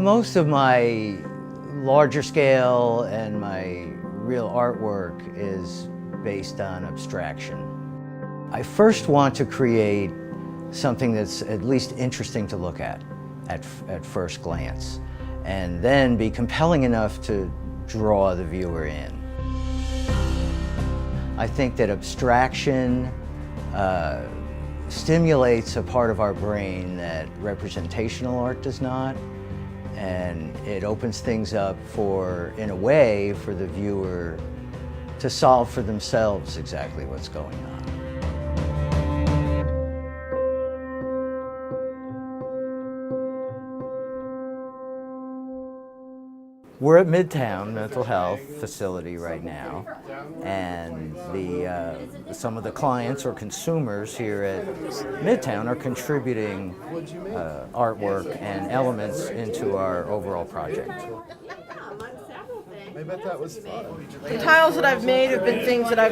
Most of my larger scale and my real artwork is based on abstraction. I first want to create something that's at least interesting to look at first glance, and then be compelling enough to draw the viewer in. I think that abstraction stimulates a part of our brain that representational art does not, and it opens things up in a way, for the viewer to solve for themselves exactly what's going on. We're at Midtown Mental Health Facility right now, and some of the clients or consumers here at Midtown are contributing artwork and elements into our overall project. I bet that was fun. The tiles that I've made have been things that I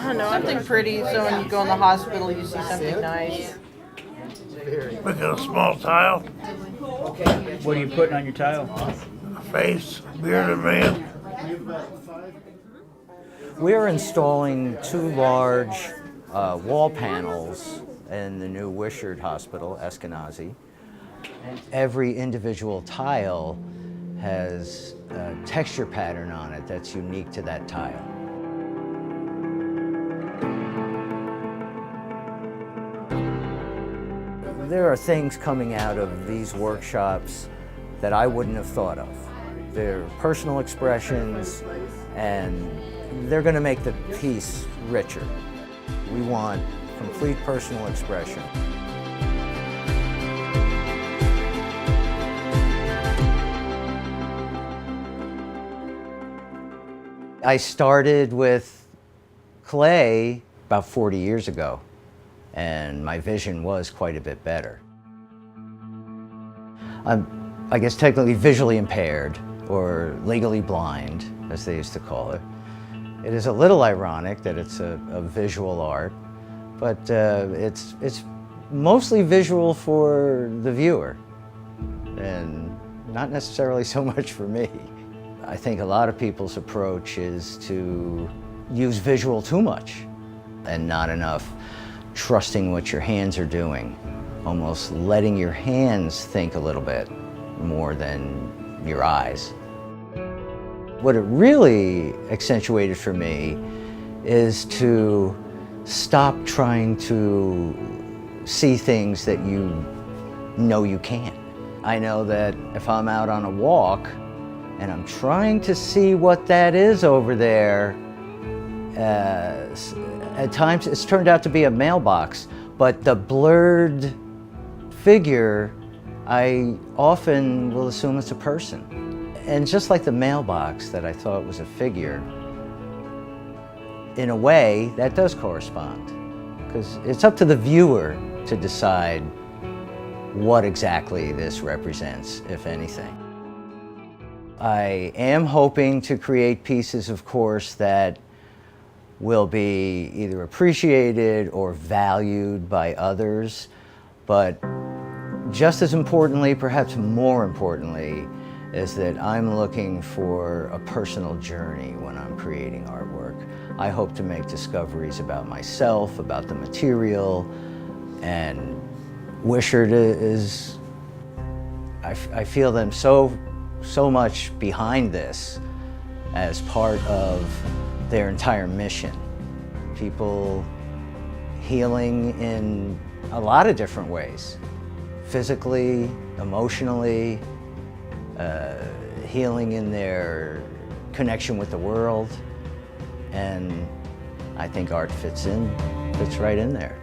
don't know, something pretty, so when you go in the hospital you see something nice. Look at a small tile, What are you putting on your tile? a face, bearded man. We're installing 2 large wall panels in the new Wishart Hospital, Eskenazi. Every individual tile has a texture pattern on it that's unique to that tile. There are things coming out of these workshops that I wouldn't have thought of. They're personal expressions, and they're going to make the piece richer. We want complete personal expression. I started with clay about 40 years ago, and my vision was quite a bit better. I'm, I guess, technically visually impaired, or legally blind, as they used to call it. It is a little ironic that it's a visual art, but it's mostly visual for the viewer, and not necessarily so much for me. I think a lot of people's approach is to use visual too much and not enough trusting what your hands are doing, almost letting your hands think a little bit more than your eyes. What it really accentuated for me is to stop trying to see things that you know you can't. I know that if I'm out on a walk and I'm trying to see what that is over there, at times it's turned out to be a mailbox, but the blurred figure, I often will assume it's a person. And just like the mailbox that I thought was a figure, in a way, that does correspond. Because it's up to the viewer to decide what exactly this represents, if anything. I am hoping to create pieces, of course, that will be either appreciated or valued by others, but just as importantly, perhaps more importantly, is that I'm looking for a personal journey when I'm creating artwork. I hope to make discoveries about myself, about the material, and Wishart is, I feel them so much behind this as part of their entire mission. People healing in a lot of different ways, physically, emotionally, healing in their connection with the world, and I think art fits right in there.